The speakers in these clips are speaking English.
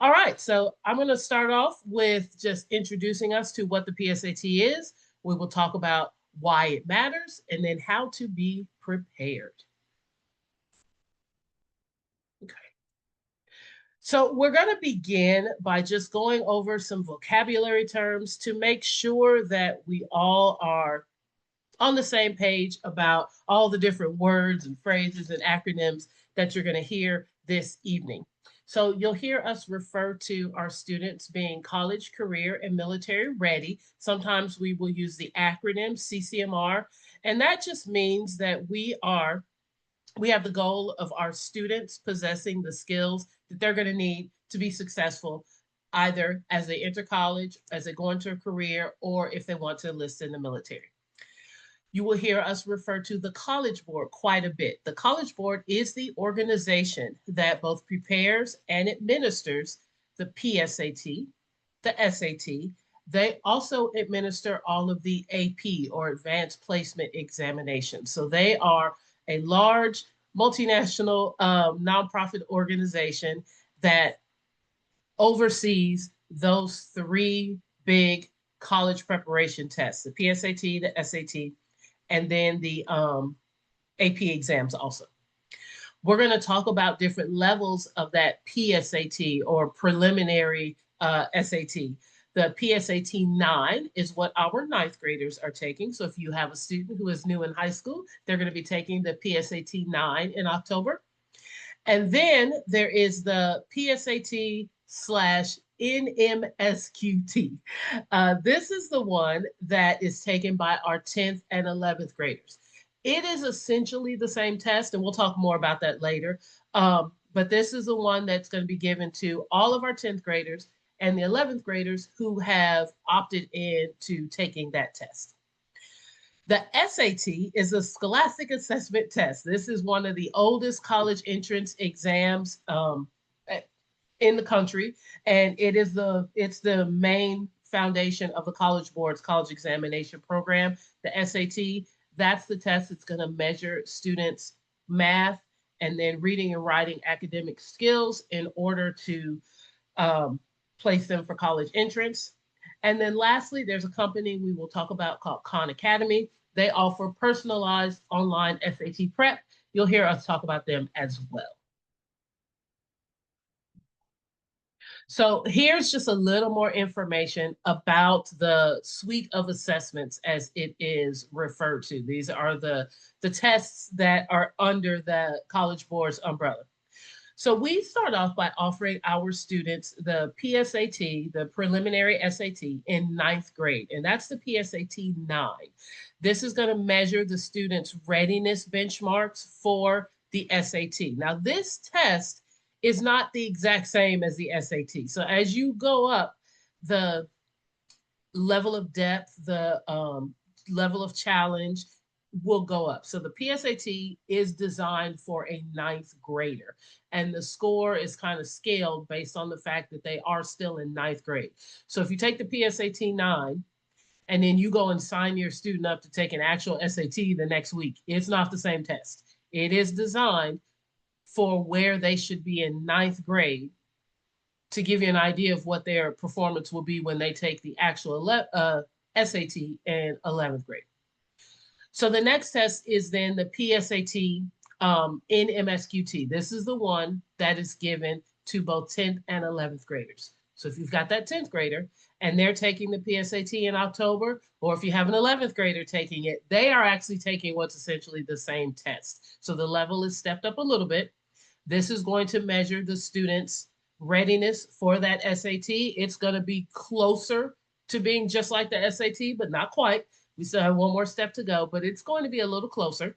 All right, so I'm going to start off with just introducing us to what the PSAT is. We will talk about why it matters and then how to be prepared. Okay. So we're going to begin by just going over some vocabulary terms to make sure that we all are on the same page about all the different words and phrases and acronyms that you're going to hear this evening. So you'll hear us refer to our students being college, career, and military ready. Sometimes we will use the acronym CCMR, and that just means that we have the goal of our students possessing the skills that they're going to need to be successful either as they enter college, as they go into a career, or if they want to enlist in the military. You will hear us refer to the College Board quite a bit. The College Board is the organization that both prepares and administers the PSAT, the SAT. They also administer all of the AP or Advanced Placement Examinations. So they are a large multinational nonprofit organization that oversees those three big college preparation tests, the PSAT, the SAT, and then the AP exams also. We're going to talk about different levels of that PSAT or preliminary SAT. The PSAT 9 is what our ninth graders are taking. So if you have a student who is new in high school, they're going to be taking the PSAT 9 in October. And then there is the PSAT slash NMSQT. This is the one that is taken by our 10th and 11th graders. It is essentially the same test, and we'll talk more about that later. But this is the one that's going to be given to all of our 10th graders and the 11th graders who have opted in to taking that test. The SAT is a scholastic assessment test. This is one of the oldest college entrance exams in the country, and it's the main foundation of the College Board's college examination program. The SAT, that's the test that's going to measure students' math and then reading and writing academic skills in order to place them for college entrance. And then lastly, there's a company we will talk about called Khan Academy. They offer personalized online SAT prep. You'll hear us talk about them as well. So here's just a little more information about the suite of assessments as it is referred to. These are the tests that are under the College Board's umbrella. So we start off by offering our students the PSAT, the preliminary SAT in ninth grade, and that's the PSAT 9. This is going to measure the students' readiness benchmarks for the SAT. Now, this test is not the exact same as the SAT. So as you go up, the level of depth, the level of challenge will go up. So the PSAT is designed for a ninth grader, and the score is kind of scaled based on the fact that they are still in ninth grade. So if you take the PSAT 9 and then you go and sign your student up to take an actual SAT the next week, it's not the same test. It is designed for where they should be in ninth grade to give you an idea of what their performance will be when they take the actual SAT in 11th grade. So the next test is then the PSAT NMSQT. This is the one that is given to both 10th and 11th graders. So if you've got that 10th grader and they're taking the PSAT in October, or if you have an 11th grader taking it, they are actually taking what's essentially the same test. So the level is stepped up a little bit. This is going to measure the students' readiness for that SAT. It's going to be closer to being just like the SAT, but not quite. We still have one more step to go, but it's going to be a little closer.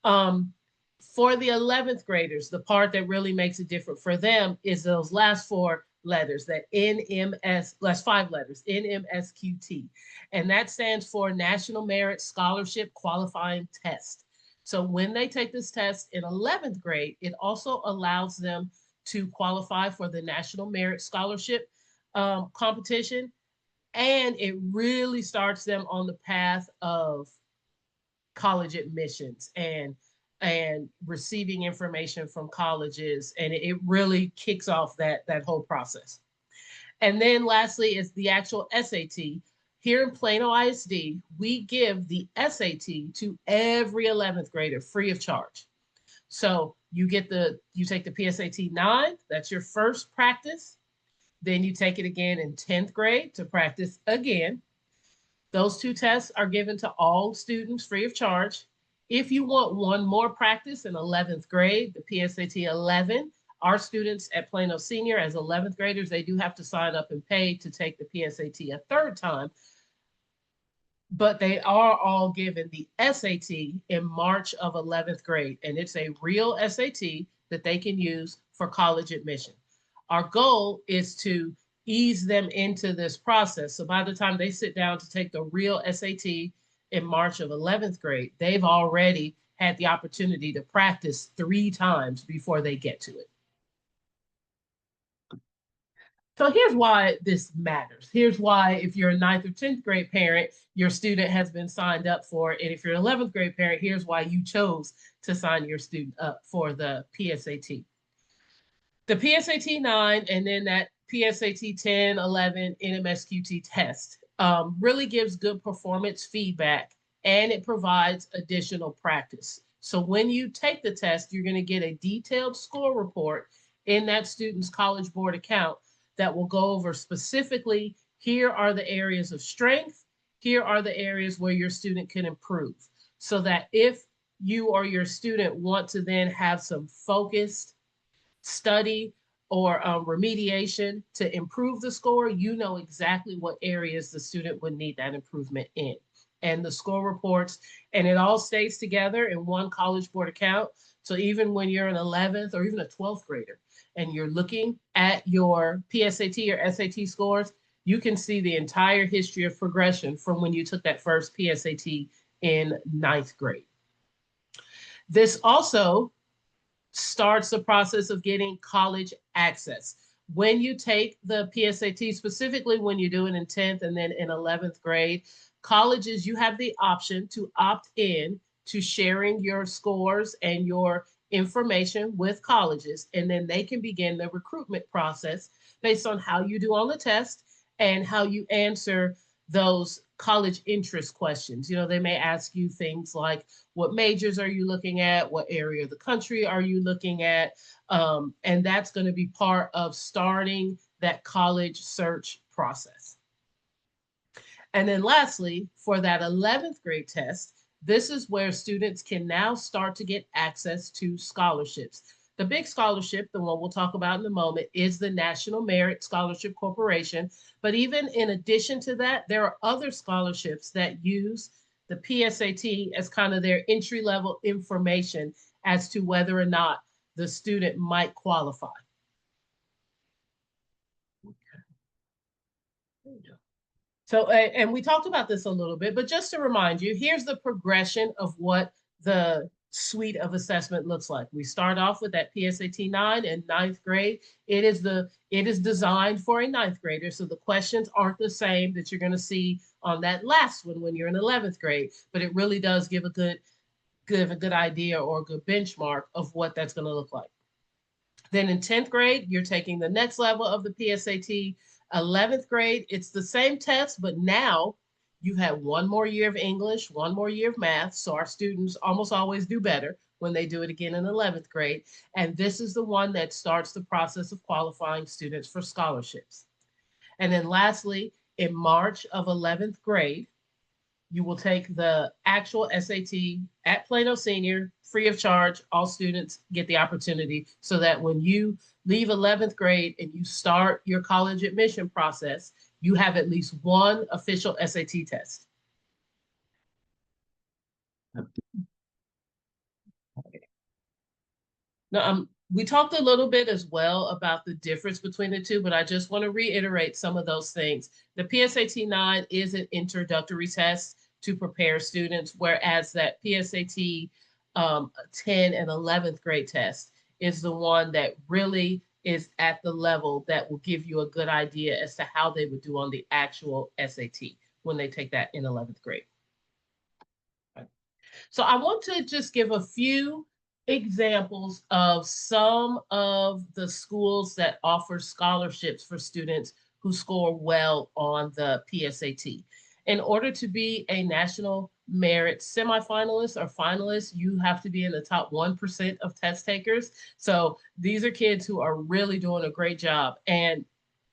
For the 11th graders, the part that really makes it different for them is those last four letters, that NMS, last five letters, NMSQT. And that stands for National Merit Scholarship Qualifying Test. So when they take this test in 11th grade, it also allows them to qualify for the National Merit Scholarship competition. And it really starts them on the path of college admissions and and receiving information from colleges, and it really kicks off that whole process. And then lastly is the actual SAT. Here in Plano ISD, we give the SAT to every 11th grader free of charge. So you take the PSAT 9, that's your first practice. Then you take it again in 10th grade to practice again. Those two tests are given to all students free of charge. If you want one more practice in 11th grade, the PSAT 11, our students at Plano Senior as 11th graders, they do have to sign up and pay to take the PSAT a third time, but they are all given the SAT in March of 11th grade, and it's a real SAT that they can use for college admission. Our goal is to ease them into this process. So by the time they sit down to take the real SAT in March of 11th grade, they've already had the opportunity to practice 3 times before they get to it. So here's why this matters. Here's why if you're a 9th or 10th grade parent, your student has been signed up for it. And if you're an 11th grade parent, here's why you chose to sign your student up for the PSAT. The PSAT 9 and then that PSAT 10, 11 NMSQT test really gives good performance feedback, and it provides additional practice. So when you take the test, you're going to get a detailed score report in that student's College Board account that will go over specifically, here are the areas of strength, here are the areas where your student can improve. So that if you or your student want to then have some focused study or remediation to improve the score, you know exactly what areas the student would need that improvement in. And the score reports, and it all stays together in one College Board account. So even when you're an 11th or even a 12th grader and you're looking at your PSAT or SAT scores, you can see the entire history of progression from when you took that first PSAT in 9th grade. This also starts the process of getting college access. When you take the PSAT, specifically when you do it in 10th and then in 11th grade, colleges, you have the option to opt in to sharing your scores and your information with colleges, and then they can begin the recruitment process based on how you do on the test and how you answer those college interest questions. You know, they may ask you things like, what majors are you looking at? What area of the country are you looking at? And that's going to be part of starting that college search process. And then lastly, for that 11th grade test, this is where students can now start to get access to scholarships. The big scholarship, the one we'll talk about in a moment, is the National Merit Scholarship Corporation. But even in addition to that, there are other scholarships that use the PSAT as kind of their entry level information as to whether or not the student might qualify. So, and we talked about this a little bit, but just to remind you, here's the progression of what the suite of assessment looks like. We start off with that PSAT 9 in 9th grade. It is designed for a 9th grader, so the questions aren't the same that you're going to see on that last one when you're in 11th grade, but it really does give a good idea or a good benchmark of what that's going to look like. Then in 10th grade, you're taking the next level of the PSAT. 11th grade, it's the same test, but now you have one more year of English, one more year of math. So our students almost always do better when they do it again in 11th grade. And this is the one that starts the process of qualifying students for scholarships. And then lastly, in March of 11th grade, you will take the actual SAT at Plano Senior, free of charge. All students get the opportunity so that when you leave 11th grade and you start your college admission process, you have at least one official SAT test. Now, we talked a little bit as well about the difference between the two, but I just want to reiterate some of those things. The PSAT 9 is an introductory test to prepare students, whereas that PSAT 10 and 11th grade test is the one that really is at the level that will give you a good idea as to how they would do on the actual SAT when they take that in 11th grade. So I want to just give a few examples of some of the schools that offer scholarships for students who score well on the PSAT. In order to be a national merit semifinalist or finalist, you have to be in the top 1% of test takers. So these are kids who are really doing a great job. And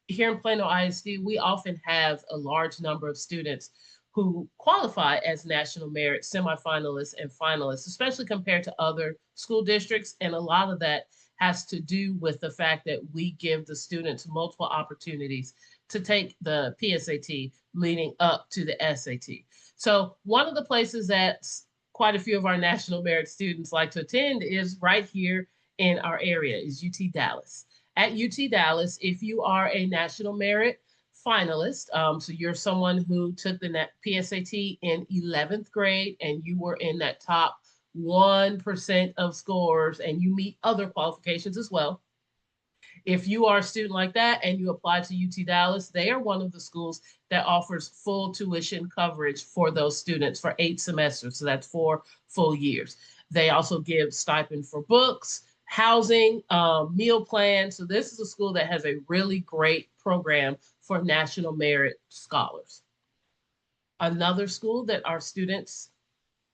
here in Plano ISD, we often have a large number of students who qualify as national merit semifinalists and finalists, especially compared to other school districts. And a lot of that has to do with the fact that we give the students multiple opportunities to take the PSAT leading up to the SAT. So one of the places that quite a few of our national merit students like to attend is right here in our area is UT Dallas. At UT Dallas, if you are a national merit finalist, so you're someone who took the PSAT in 11th grade and you were in that top 1% of scores and you meet other qualifications as well. If you are a student like that and you apply to UT Dallas, they are one of the schools that offers full tuition coverage for those students for 8 semesters. So that's 4 full years. They also give stipend for books, housing, meal plans. So this is a school that has a really great program for national merit scholars. Another school that our students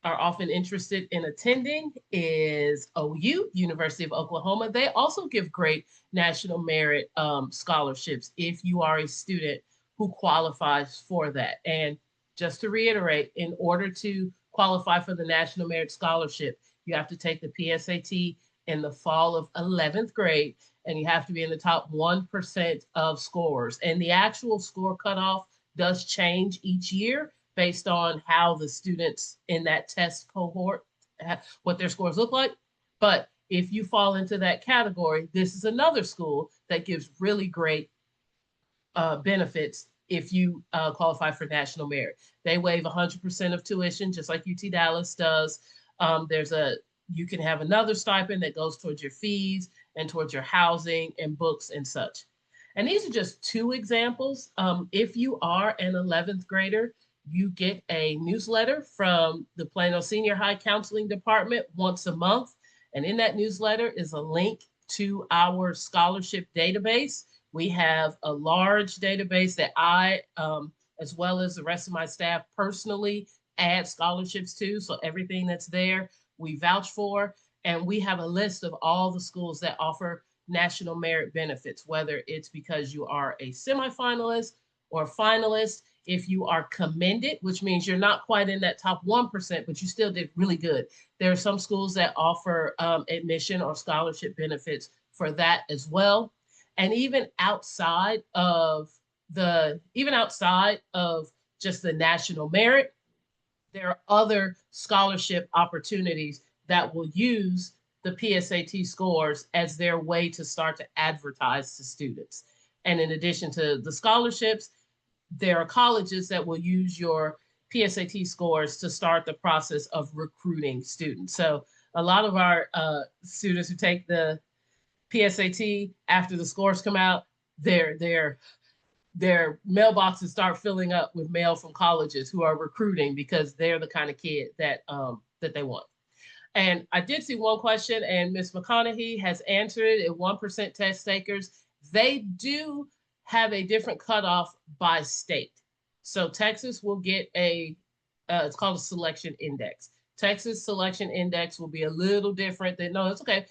are often interested in attending is OU, University of Oklahoma. They also give great national merit scholarships if you are a student who qualifies for that. And just to reiterate, in order to qualify for the National Merit Scholarship, you have to take the PSAT in the fall of 11th grade, and you have to be in the top 1% of scorers. And the actual score cutoff does change each year based on how the students in that test cohort, what their scores look like. But if you fall into that category, this is another school that gives really great benefits if you qualify for national merit. They waive 100% of tuition, just like UT Dallas does. You can have another stipend that goes towards your fees and towards your housing and books and such. And these are just 2 examples. If you are an 11th grader, you get a newsletter from the Plano Senior High Counseling Department once a month. And in that newsletter is a link to our scholarship database. We have a large database that I, as well as the rest of my staff, personally add scholarships to. So everything that's there, we vouch for. And we have a list of all the schools that offer national merit benefits, whether it's because you are a semifinalist or finalist. If you are commended, which means you're not quite in that top 1%, but you still did really good. There are some schools that offer admission or scholarship benefits for that as well. And even outside of just the national merit, there are other scholarship opportunities that will use the PSAT scores as their way to start to advertise to students. And in addition to the scholarships, there are colleges that will use your PSAT scores to start the process of recruiting students. So a lot of our students who take the PSAT after the scores come out, their mailboxes start filling up with mail from colleges who are recruiting because they're the kind of kid that that they want. And I did see one question, and Ms. McConaughey has answered it. At 1% test takers, they do have a different cutoff by state. So Texas will get it's called a selection index. Texas selection index will be a little different than, no, it's okay.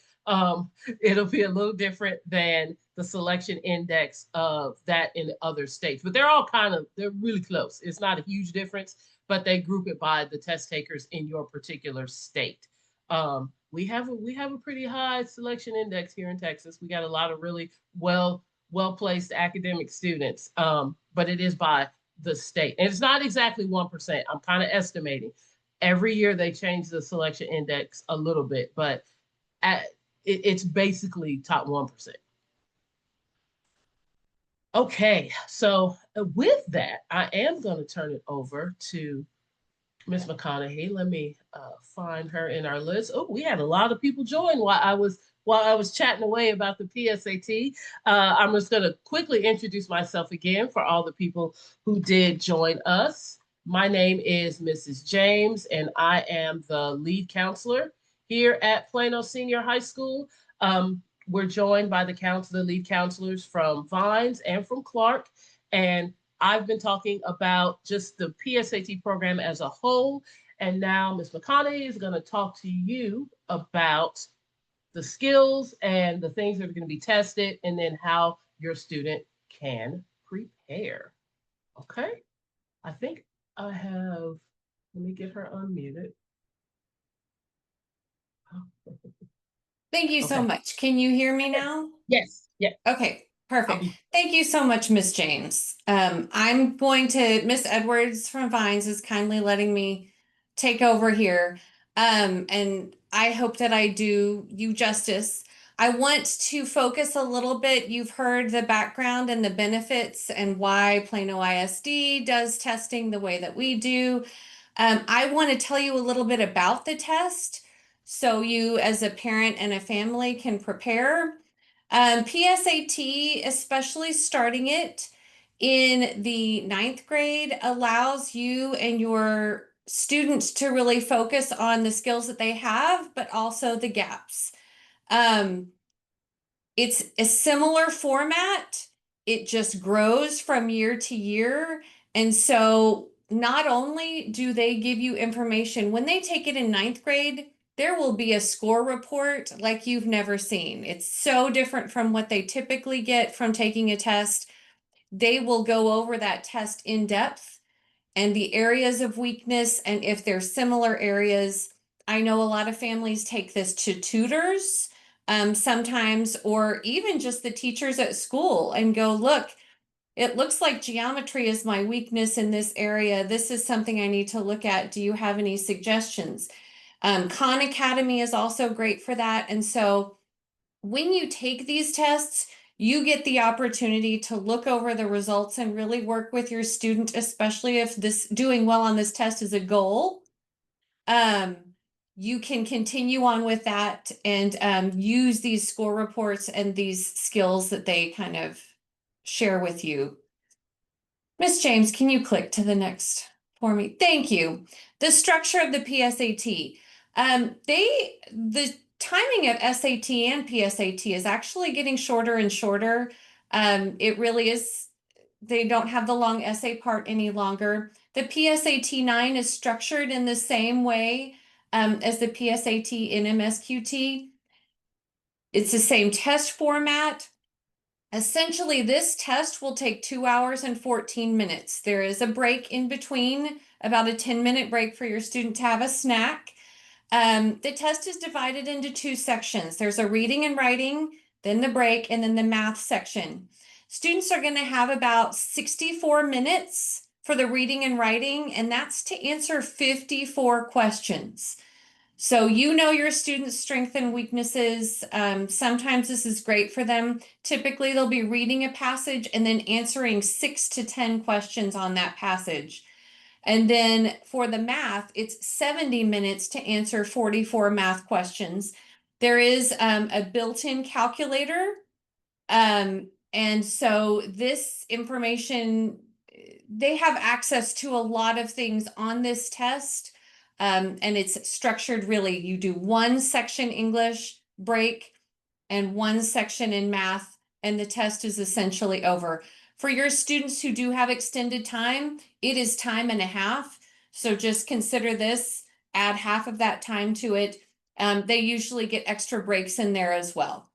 It'll be a little different than the selection index of that in other states, but they're really close. It's not a huge difference, but they group it by the test takers in your particular state. We have a pretty high selection index here in Texas. We got a lot of really well-placed academic students, but it is by the state. And it's not exactly 1%. I'm kind of estimating. Every year they change the selection index a little bit, but it's basically top 1%. Okay, so with that, I am going to turn it over to Miss McConaughey. Let me find her in our list. Oh, we had a lot of people join while I was chatting away about the PSAT. I'm just going to quickly introduce myself again for all the people who did join us. My name is Mrs. James, and I am the lead counselor here at Plano Senior High School. We're joined by the lead counselors from Vines and from Clark, and I've been talking about just the PSAT program as a whole. And now Ms. McConaughey is going to talk to you about the skills and the things that are going to be tested, and then how your student can prepare. Okay, I think I have, let me get her unmuted. Thank you so Okay. much. Can you hear me now? Yes, yes. Okay, I'll perfect. be Thank you so much, Miss James. Miss Edwards from Vines is kindly letting me take over here. And I hope that I do you justice. I want to focus a little bit. You've heard the background and the benefits and why Plano ISD does testing the way that we do. I want to tell you a little bit about the test so you, as a parent and a family, can prepare. PSAT, especially starting it in the ninth grade, allows you and your students to really focus on the skills that they have, but also the gaps. Um, it's a similar format. It just grows from year to year. And so not only do they give you information, when they take it in ninth grade, there will be a score report like you've never seen. It's so different from what they typically get from taking a test. They will go over that test in depth and the areas of weakness, and if there's similar areas. I know a lot of families take this to tutors sometimes, or even just the teachers at school and go, look, it looks like geometry is my weakness in this area. This is something I need to look at. Do you have any suggestions? Khan Academy is also great for that. And so when you take these tests, you get the opportunity to look over the results and really work with your student, especially if this doing well on this test is a goal. Um, you can continue on with that and use these score reports and these skills that they kind of share with you. Miss James, can you click to the next for me? Thank you. The structure of the PSAT. The timing of SAT and PSAT is actually getting shorter and shorter. It really is, they don't have the long essay part any longer. The PSAT 9 is structured in the same way as the PSAT in MSQT. It's the same test format. Essentially, this test will take 2 hours and 14 minutes. There is a break in between, about a 10-minute break for your student to have a snack. The test is divided into 2 sections. There's a reading and writing, then the break, and then the math section. Students are going to have about 64 minutes for the reading and writing, and that's to answer 54 questions. So you know your students' strengths and weaknesses. Sometimes this is great for them. Typically, they'll be reading a passage and then answering 6 to 10 questions on that passage. And then for the math, it's 70 minutes to answer 44 math questions. There is a built-in calculator. And so this information, they have access to a lot of things on this test. And it's structured really, you do 1 section English break and 1 section in math, and the test is essentially over. For your students who do have extended time, it is time and a half. So just consider this, add half of that time to it. They usually get extra breaks in there as well.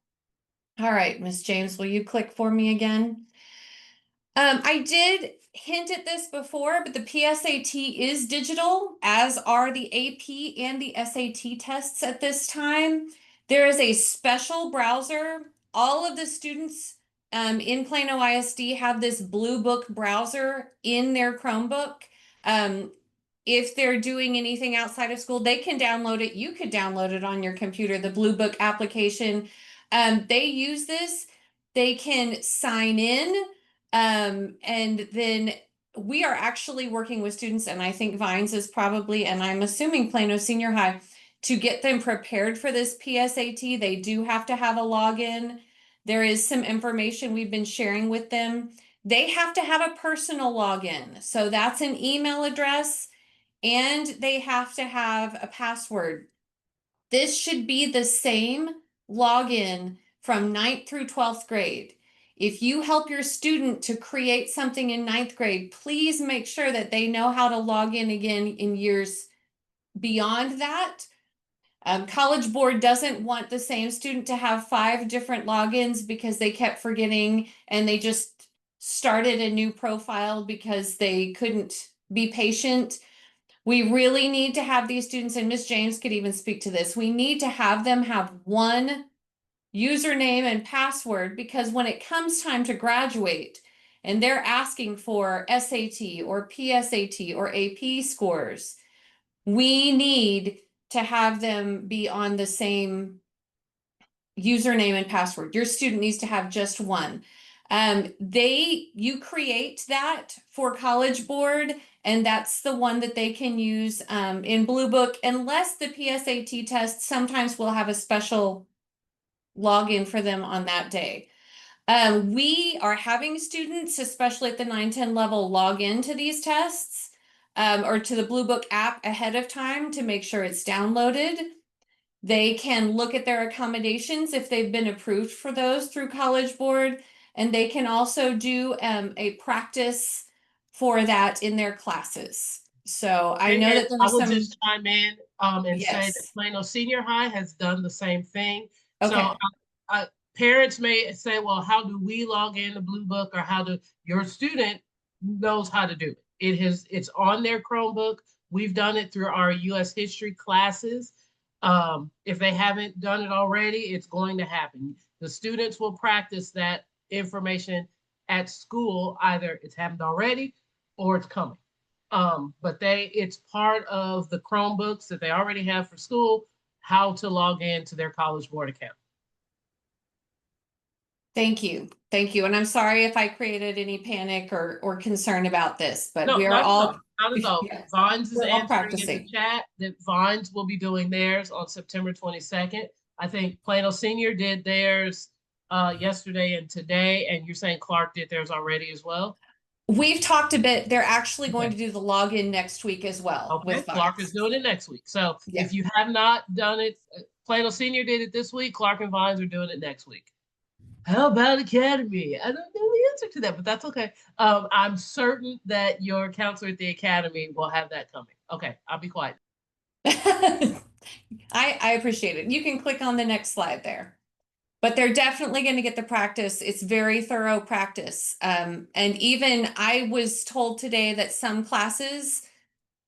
All right, Miss James, will you click for me again? I did hint at this before, but the PSAT is digital, as are the AP and the SAT tests at this time. There is a special browser. All of the students in Plano ISD have this Blue Book browser in their Chromebook. If they're doing anything outside of school, they can download it. You could download it on your computer, the Blue Book application. They use this. They can sign in. And then we are actually working with students, and I think Vines is probably, and I'm assuming Plano Senior High, to get them prepared for this PSAT. They do have to have a login. There is some information we've been sharing with them. They have to have a personal login. So that's an email address and they have to have a password. This should be the same login from ninth through 12th grade. If you help your student to create something in ninth grade, please make sure that they know how to log in again in years beyond that. College Board doesn't want the same student to have 5 different logins because they kept forgetting and they just started a new profile because they couldn't be patient. We really need to have these students, and Miss James could even speak to this. We need to have them have one username and password because when it comes time to graduate and they're asking for SAT or PSAT or AP scores, we need to have them be on the same username and password. Your student needs to have just one. You create that for College Board, and that's the one that they can use in Blue Book, unless the PSAT test sometimes will have a special login for them on that day. We are having students, especially at the 9-10 level, log into these tests or to the Blue Book app ahead of time to make sure it's downloaded. They can look at their accommodations if they've been approved for those through College Board, and they can also do a practice for that in their classes. So I know And that I there's will some, just chime in and say that yes, Plano Senior High has done the same thing. So okay. parents may say, well, how do we log in the Blue Book, or how do your student knows how to do it? It's on their Chromebook. We've done it through our US history classes. If they haven't done it already, it's going to happen. The students will practice that information at school. Either it's happened already or it's coming. But it's part of the Chromebooks that they already have for school, how to log into their College Board account. Thank you. Thank you. And I'm sorry if I created any panic or concern about this, but No, we are not at all. all, Not at all. yes, Vines is we're all answering in the practicing. chat that Vines will be doing theirs on September 22nd. I think Plano Senior did theirs yesterday and today, and you're saying Clark did theirs already as well? We've talked a bit. They're actually going Okay. to do the login next week as well Okay, with Clark is Vines. doing it next week. So Yeah. if you have not done it, Plano Senior did it this week. Clark and Vines are doing it next week. How about Academy? I don't know the answer to that, but that's okay. I'm certain that your counselor at the Academy will have that coming. Okay, I'll be quiet. I appreciate it. You can click on the next slide there. But they're definitely going to get the practice. It's very thorough practice. And even I was told today that some classes,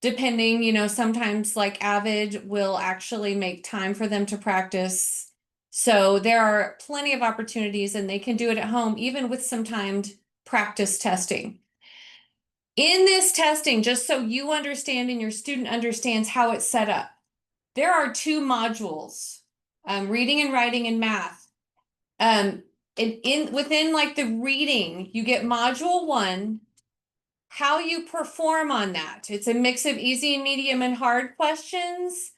depending, sometimes like Avid will actually make time for them to practice. So there are plenty of opportunities and they can do it at home, even with some timed practice testing. In this testing, just so you understand and your student understands how it's set up, there are 2 modules, reading and writing and math. Within like the reading, you get module 1, how you perform on that. It's a mix of easy, medium, and hard questions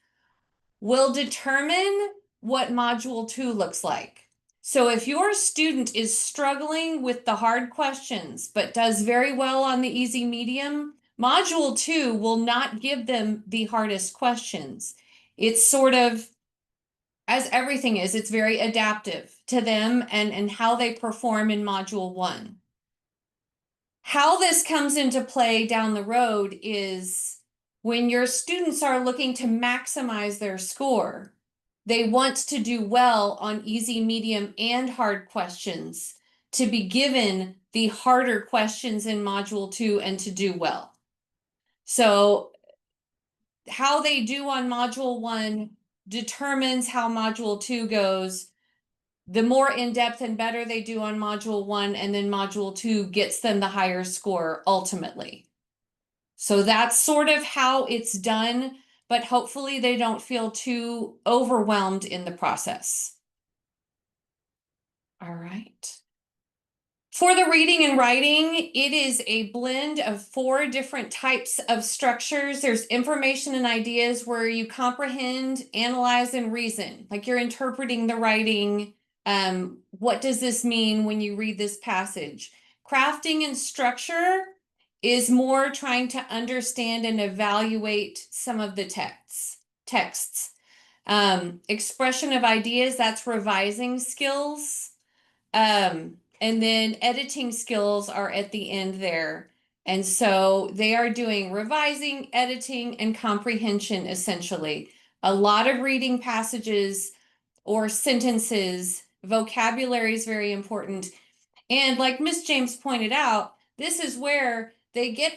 will determine what module 2 looks like. So if your student is struggling with the hard questions, but does very well on the easy, medium, module 2 will not give them the hardest questions. It's sort of, as everything is, it's very adaptive to them and how they perform in module 1. How this comes into play down the road is when your students are looking to maximize their score, they want to do well on easy, medium, and hard questions to be given the harder questions in module 2 and to do well. So how they do on module 1 determines how module 2 goes. The more in-depth and better they do on module 1, and then module 2 gets them the higher score ultimately. So that's sort of how it's done, but hopefully they don't feel too overwhelmed in the process. All right. For the reading and writing, it is a blend of 4 different types of structures. There's information and ideas where you comprehend, analyze, and reason. Like you're interpreting the writing. What does this mean when you read this passage? Crafting and structure is more trying to understand and evaluate some of the texts. Expression of ideas, that's revising skills. And then editing skills are at the end there. And so they are doing revising, editing, and comprehension essentially. A lot of reading passages or sentences. Vocabulary is very important. And like Miss James pointed out, this is where they get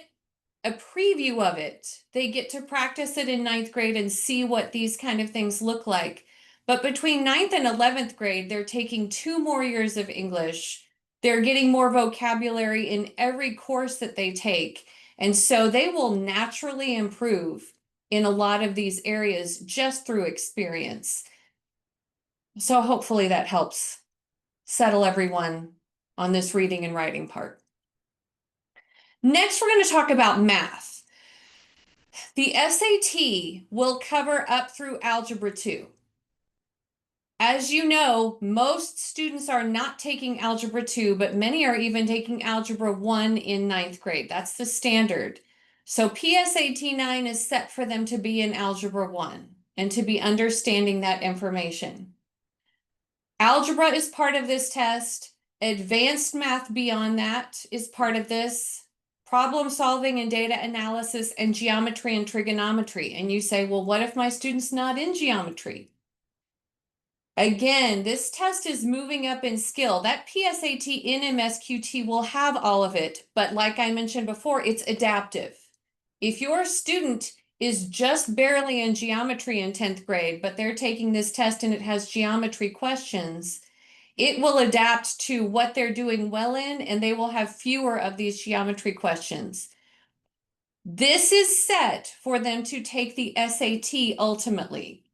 a preview of it. They get to practice it in ninth grade and see what these kind of things look like. But between ninth and 11th grade, they're taking 2 more years of English. They're getting more vocabulary in every course that they take. And so they will naturally improve in a lot of these areas just through experience. So hopefully that helps settle everyone on this reading and writing part. Next, we're going to talk about math. The SAT will cover up through Algebra 2. As you know, most students are not taking Algebra 2, but many are even taking Algebra 1 in ninth grade. That's the standard. So PSAT 9 is set for them to be in Algebra 1 and to be understanding that information. Algebra is part of this test. Advanced math beyond that is part of this. Problem solving and data analysis and geometry and trigonometry. And you say, well, what if my student's not in geometry? Again, this test is moving up in skill. That PSAT in MSQT will have all of it, but like I mentioned before, it's adaptive. If your student is just barely in geometry in 10th grade, but they're taking this test and it has geometry questions, it will adapt to what they're doing well in, and they will have fewer of these geometry questions. This is set for them to take the SAT ultimately.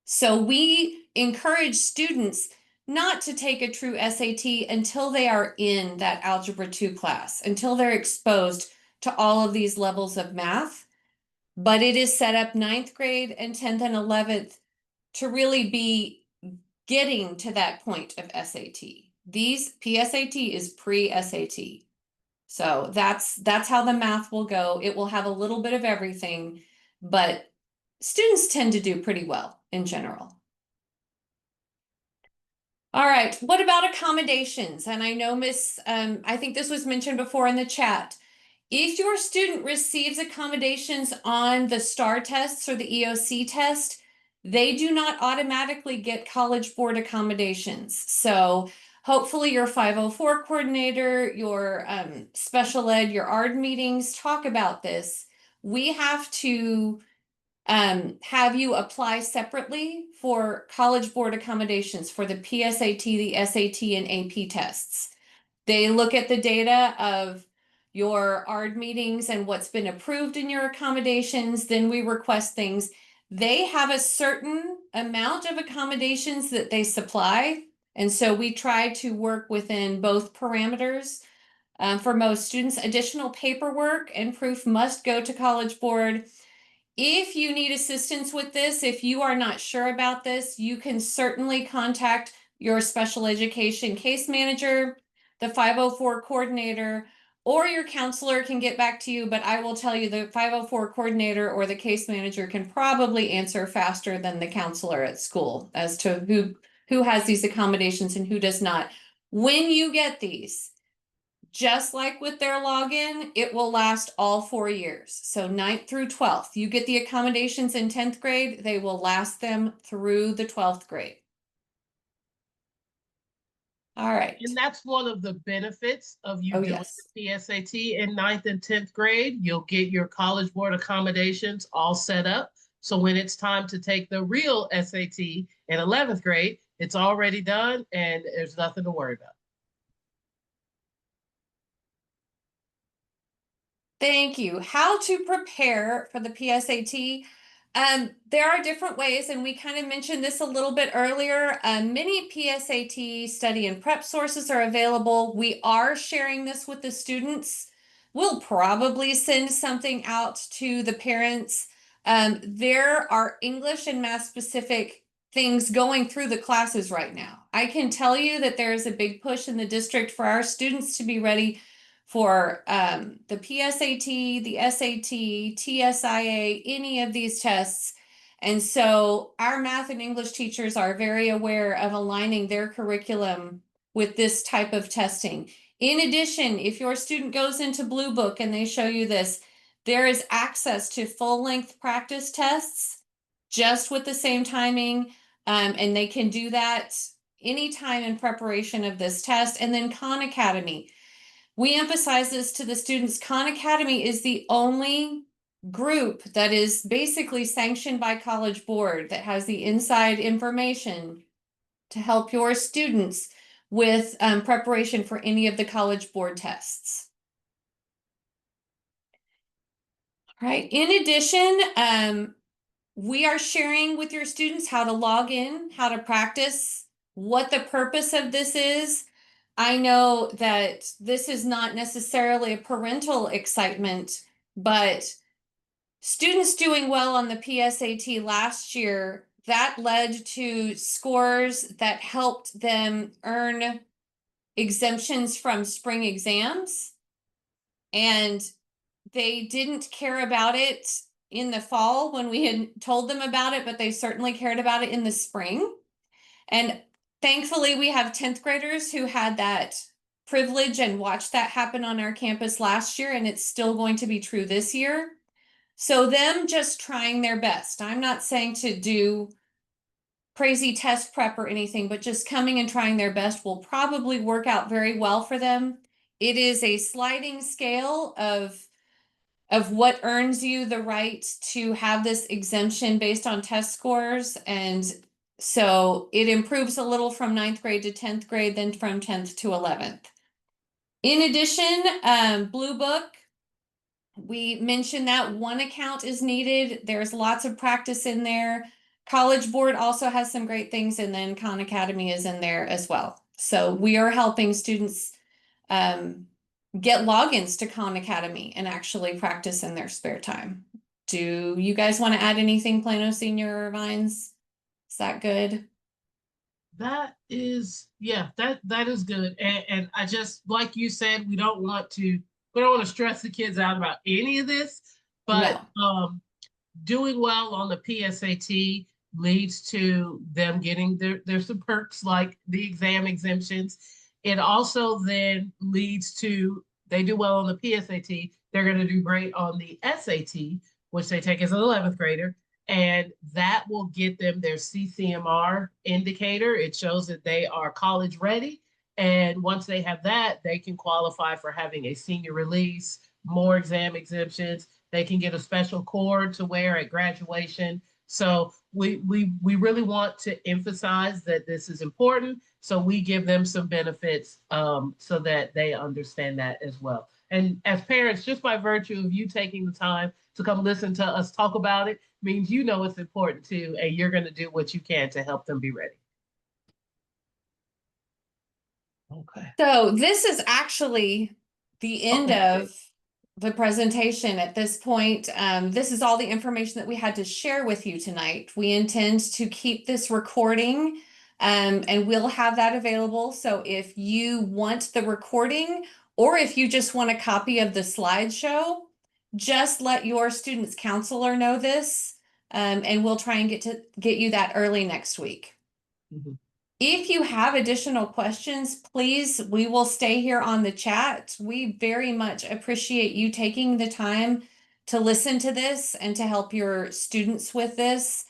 So we encourage students not to take a true SAT until they are in that Algebra 2 class, until they're exposed to all of these levels of math. But it is set up 9th grade and 10th and 11th to really be getting to that point of SAT. These PSAT is pre-SAT. So that's how the math will go. It will have a little bit of everything, but students tend to do pretty well in general. All right, what about accommodations? And I know I think this was mentioned before in the chat. If your student receives accommodations on the STAR tests or the EOC test, they do not automatically get College Board accommodations. So hopefully your 504 coordinator, your special ed, your ARD meetings talk about this. We have to have you apply separately for College Board accommodations for the PSAT, the SAT, and AP tests. They look at the data of your ARD meetings and what's been approved in your accommodations. Then we request things. They have a certain amount of accommodations that they supply. And so we try to work within both parameters. For most students, additional paperwork and proof must go to College Board. If you need assistance with this, if you are not sure about this, you can certainly contact your special education case manager, the 504 coordinator, or your counselor can get back to you. But I will tell you the 504 coordinator or the case manager can probably answer faster than the counselor at school as to who has these accommodations and who does not. When you get these, just like with their login, it will last all 4 years. So 9th through 12th, you get the accommodations in 10th grade, they will last them through the 12th grade. All right. And that's one of the benefits of you doing Yes. the PSAT in 9th and 10th grade. You'll get your College Board accommodations all set up. So when it's time to take the real SAT in 11th grade, it's already done and there's nothing to worry about. Thank you. How to prepare for the PSAT? There are different ways, and we kind of mentioned this a little bit earlier. Many PSAT study and prep sources are available. We are sharing this with the students. We'll probably send something out to the parents. There are English and math specific things going through the classes right now. I can tell you that there is a big push in the district for our students to be ready for the PSAT, the SAT, TSIA, any of these tests. And so our math and English teachers are very aware of aligning their curriculum with this type of testing. In addition, if your student goes into Blue Book and they show you this, there is access to full-length practice tests just with the same timing, and they can do that anytime in preparation of this test. And then Khan Academy. We emphasize this to the students. Khan Academy is the only group that is basically sanctioned by College Board that has the inside information to help your students with preparation for any of the College Board tests. All right. In addition, we are sharing with your students how to log in, how to practice, what the purpose of this is. I know that this is not necessarily a parental excitement, but students doing well on the PSAT last year, that led to scores that helped them earn exemptions from spring exams. And they didn't care about it in the fall when we had told them about it, but they certainly cared about it in the spring. And thankfully, we have 10th graders who had that privilege and watched that happen on our campus last year, and it's still going to be true this year. So them just trying their best. I'm not saying to do crazy test prep or anything, but just coming and trying their best will probably work out very well for them. It is a sliding scale of what earns you the right to have this exemption based on test scores. And so it improves a little from 9th grade to 10th grade, then from 10th to 11th. In addition, Blue Book, we mentioned that one account is needed. There's lots of practice in there. College Board also has some great things, and then Khan Academy is in there as well. So we are helping students get logins to Khan Academy and actually practice in their spare time. Do you guys want to add anything, Plano Senior or Vines? Is that good? That is, yeah, that is good. And I just, like you said, we don't want to stress the kids out about any of this, but No. doing well on the PSAT leads to them getting there's some perks like the exam exemptions. It also then leads to they do well on the PSAT, they're going to do great on the SAT, which they take as an 11th grader, and that will get them their CCMR indicator. It shows that they are college ready. And once they have that, they can qualify for having a senior release, more exam exemptions. They can get a special cord to wear at graduation. So we really want to emphasize that this is important. So we give them some benefits so that they understand that as well. And as parents, just by virtue of you taking the time to come listen to us talk about it, means you know it's important too, and you're going to do what you can to help them be ready. Okay. So this is actually the end Okay. of the presentation at this point. This is all the information that we had to share with you tonight. We intend to keep this recording and we'll have that available. So if you want the recording or if you just want a copy of the slideshow, just let your student's counselor know this and we'll try and get you that early next week. Mm-hmm. If you have additional questions, please, we will stay here on the chat. We very much appreciate you taking the time to listen to this and to help your students with this.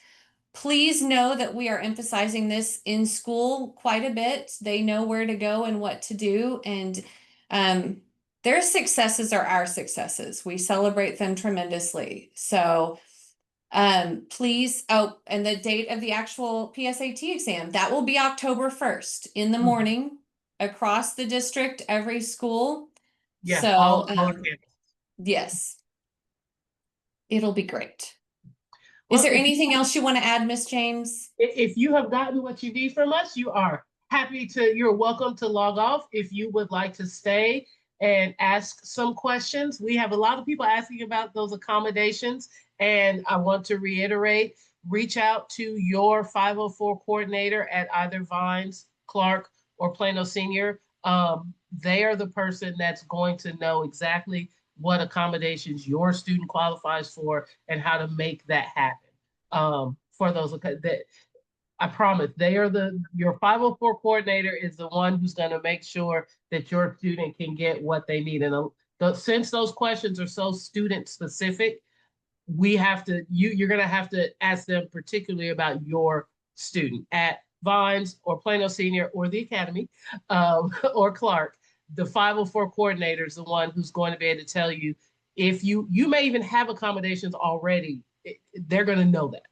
Please know that we are emphasizing this in school quite a bit. They know where to go and what to do, and their successes are our successes. We celebrate them tremendously. So please, oh, and the date of the actual PSAT exam, that will be October 1st in the morning across the district, every school. Yeah, So, all campus. yes, it'll be great. Is Well, there anything else you want to add, Miss James? if you have gotten what you need from us, you're welcome to log off. If you would like to stay and ask some questions, we have a lot of people asking about those accommodations. And I want to reiterate, reach out to your 504 coordinator at either Vines, Clark, or Plano Senior. They are the person that's going to know exactly what accommodations your student qualifies for and how to make that happen. For those that I promise they are your 504 coordinator is the one who's going to make sure that your student can get what they need. And since those questions are so student specific, we have to you're going to have to ask them particularly about your student at Vines or Plano Senior or the Academy or Clark. The 504 coordinator is the one who's going to be able to tell you if you may even have accommodations already. They're going to know that.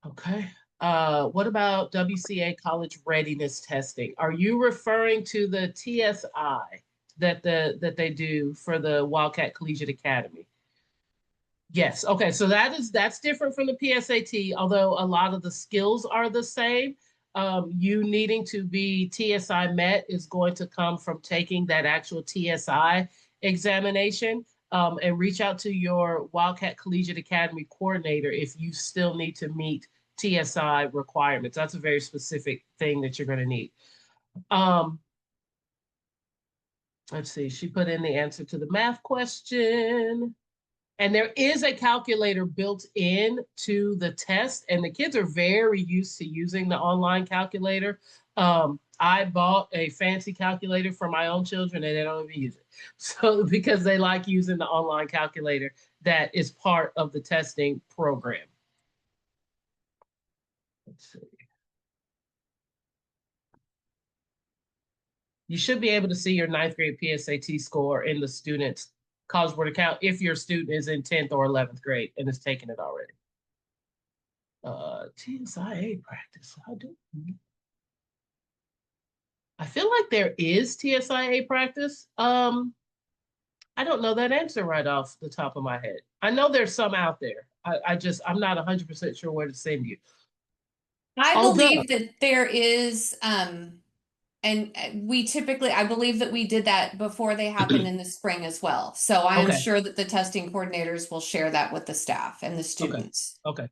Okay. What about WCA college readiness testing? Are you referring to the TSI that they do for the Wildcat Collegiate Academy? Yes. Okay. So that's different from the PSAT, although a lot of the skills are the same. You needing to be TSI met is going to come from taking that actual TSI examination. And reach out to your Wildcat Collegiate Academy coordinator if you still need to meet TSI requirements. That's a very specific thing that you're going to need. Let's see. She put in the answer to the math question. And there is a calculator built in to the test, and the kids are very used to using the online calculator. I bought a fancy calculator for my own children, and they don't even use it. So because they like using the online calculator that is part of the testing program. Let's see. You should be able to see your ninth grade PSAT score in the student's College Board account if your student is in 10th or 11th grade and is taking it already. TSIA practice. I feel like there is TSIA practice. I don't know that answer right off the top of my head. I know there's some out there. I'm not 100% sure where to send you. I Although, believe that there is, and I believe that we did that before they happen in the spring as well. So I am okay, sure that the testing coordinators will share that with the staff and the okay, students. okay.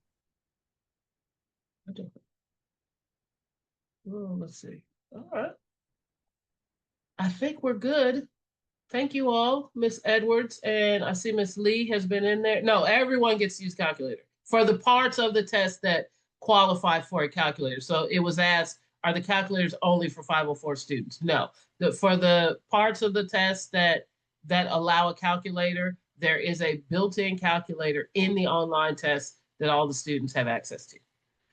Well, let's see. All right. I think we're good. Thank you all, Miss Edwards, and I see Miss Lee has been in there. No, everyone gets to use calculator for the parts of the test that qualify for a calculator. So it was asked, are the calculators only for 504 students? No. For the parts of the test that allow a calculator, there is a built-in calculator in the online test that all the students have access to.